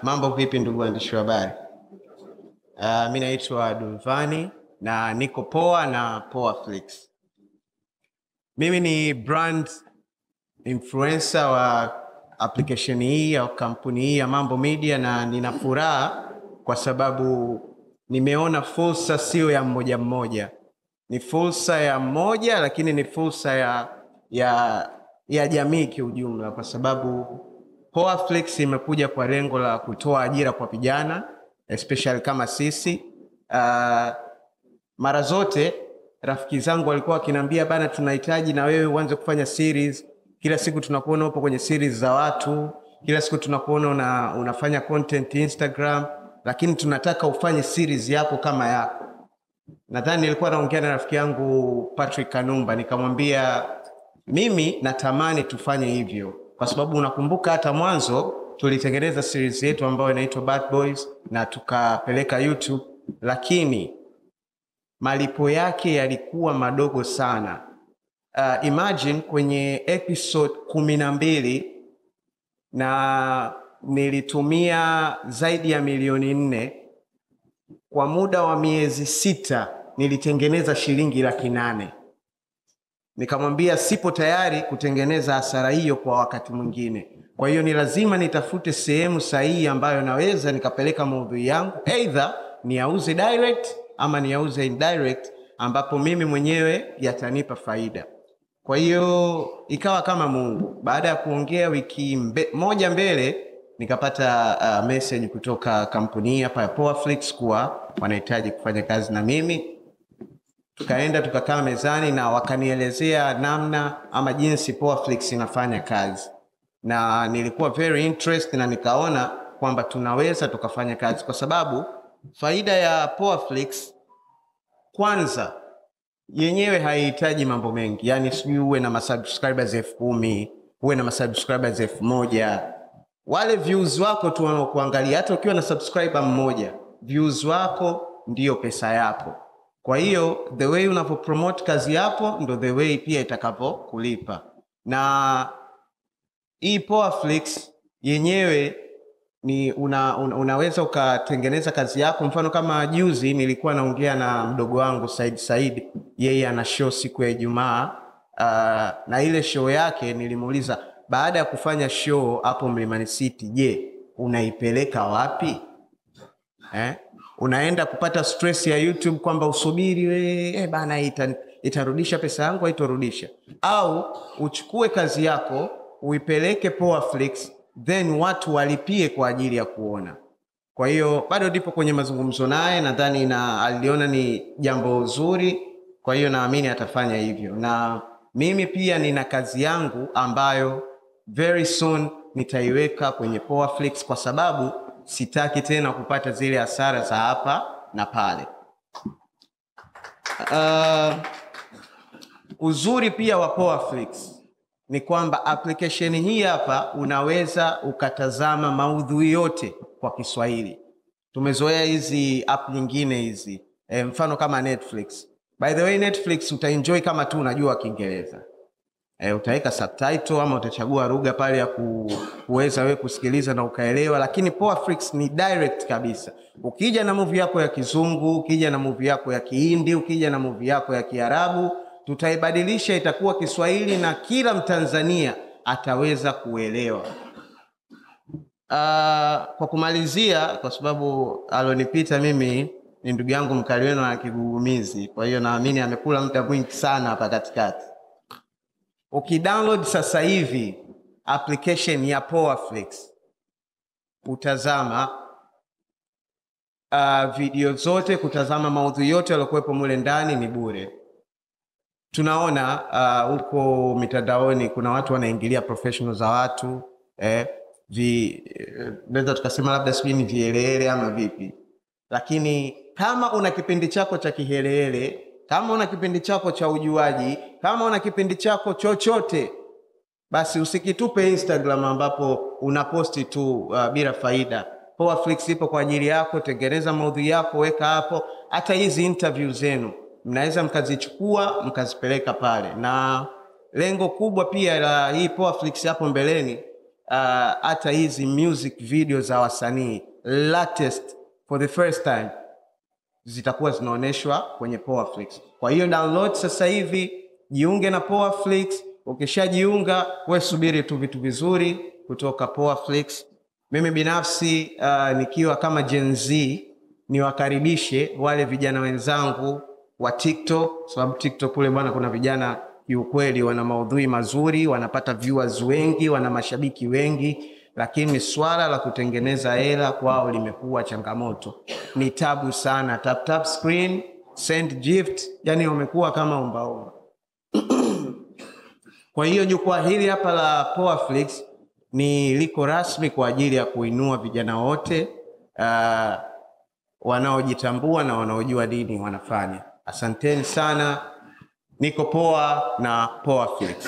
Mambo vipi ndugu waandishi wa habari? Mimi naitwa Dulvani na niko poa na Poaflix. Mimi ni brand influencer wa application hii au kampuni hii ya Mambo Media, na nina furaha kwa sababu nimeona fursa sio ya mmoja mmoja. Ni fursa ya mmoja, lakini ni fursa ya jamii kiujumla, kwa sababu Poaflix imekuja kwa lengo la kutoa ajira kwa vijana especially kama sisi. Mara zote rafiki zangu walikuwa wakiniambia bana, tunahitaji na wewe uanze kufanya series. Kila siku tunakuona upo kwenye series za watu, kila siku tunakuona unafanya content Instagram, lakini tunataka ufanye series yako kama yako. Nadhani nilikuwa naongea na rafiki yangu Patrick Kanumba, nikamwambia mimi natamani tufanye hivyo, kwa sababu unakumbuka hata mwanzo tulitengeneza series yetu ambayo inaitwa Bad Boys na tukapeleka YouTube, lakini malipo yake yalikuwa madogo sana. Imagine kwenye episode 12 na nilitumia zaidi ya milioni 4 kwa muda wa miezi 6 nilitengeneza shilingi 800,000. Nikamwambia sipo tayari kutengeneza hasara hiyo kwa wakati mwingine. Kwa hiyo ni lazima nitafute sehemu sahihi ambayo naweza nikapeleka maudhui yangu, either niauze direct ama niauze indirect, ambapo mimi mwenyewe yatanipa faida. Kwa hiyo ikawa kama Mungu. Baada ya kuongea wiki moja mbele, nikapata message kutoka kampuni hapa ya Poaflix kuwa wanahitaji kufanya kazi na mimi. Tukaenda tukakaa mezani na wakanielezea namna ama jinsi Poaflix inafanya kazi, na nilikuwa very interested na nikaona kwamba tunaweza tukafanya kazi, kwa sababu faida ya Poaflix, kwanza yenyewe haihitaji mambo mengi. Yani sijui uwe na subscribers 10,000, uwe na subscribers 1,000, wale views wako tu wanaokuangalia. Hata ukiwa na subscriber mmoja, views wako ndio pesa yako. Kwa hiyo the way unapopromote kazi yako ndo the way pia itakapokulipa. Na hii Poaflix yenyewe ni unaweza ukatengeneza kazi yako. Mfano kama juzi nilikuwa naongea na mdogo wangu Said, yeye ana show siku ya Ijumaa, na ile show yake nilimuuliza, baada ya kufanya show hapo Mlimani City, je, unaipeleka wapi? Unaenda kupata stress ya YouTube kwamba usubiri we bana itarudisha pesa yangu, haitorudisha? Au uchukue kazi yako uipeleke Poaflix, then watu walipie kwa ajili ya kuona. Kwa hiyo bado ndipo kwenye mazungumzo naye, nadhani aliona ni jambo zuri, kwa hiyo naamini atafanya hivyo. Na mimi pia nina kazi yangu ambayo very soon nitaiweka kwenye Poaflix, kwa sababu sitaki tena kupata zile hasara za hapa na pale. Uzuri pia wa Poaflix ni kwamba application hii hapa unaweza ukatazama maudhui yote kwa Kiswahili. Tumezoea hizi app nyingine hizi, mfano kama Netflix. By the way, Netflix utaenjoy kama tu unajua Kiingereza. Utaweka subtitle ama utachagua lugha pale ya kuweza wewe kusikiliza na ukaelewa, lakini Poaflix ni direct kabisa. Ukija na movie yako ya Kizungu, ukija na movie yako ya Kihindi, ukija na movie yako ya Kiarabu, tutaibadilisha itakuwa Kiswahili na kila Mtanzania ataweza kuelewa. Kwa kumalizia, kwa sababu alonipita mimi ni ndugu yangu Mkaliweno na Kigugumizi, kwa hiyo naamini amekula muda mwingi sana hapa katikati. Ukidownload sasa hivi application ya Poaflix, utazama video zote, kutazama maudhui yote yaliokuwepo mule ndani ni bure. Tunaona huko mitandaoni kuna watu wanaingilia professional za watu, naweza tukasema labda sijui ni vielele ama vipi, lakini kama una kipindi chako cha kihelele, kama una kipindi chako cha ujuaji, kama una kipindi chako chochote, basi usikitupe Instagram ambapo unaposti tu bila faida. Poaflix ipo kwa ajili yako. Tengeneza maudhui yako, weka hapo. Hata hizi interview zenu mnaweza mkazichukua mkazipeleka pale. Na lengo kubwa pia la hii Poaflix hapo mbeleni hata hizi music video za wasanii latest for the first time zitakuwa zinaoneshwa kwenye Powerflix. Kwa hiyo download sasa hivi, jiunge na Powerflix. Ukishajiunga wewe subiri tu vitu vizuri kutoka Powerflix. Mimi binafsi nikiwa kama Gen Z niwakaribishe wale vijana wenzangu wa TikTok, sababu TikTok kule bwana kuna vijana kiukweli wana maudhui mazuri, wanapata viewers wengi, wana mashabiki wengi, lakini swala la kutengeneza hela kwao limekuwa changamoto. Ni tabu sana. Tap screen, send gift, yani wamekuwa kama ombaomba. Kwa hiyo jukwaa hili hapa la Powerflix ni liko rasmi kwa ajili ya kuinua vijana wote wanaojitambua na wanaojua nini wanafanya. Asanteni sana. Niko poa na Powerflix.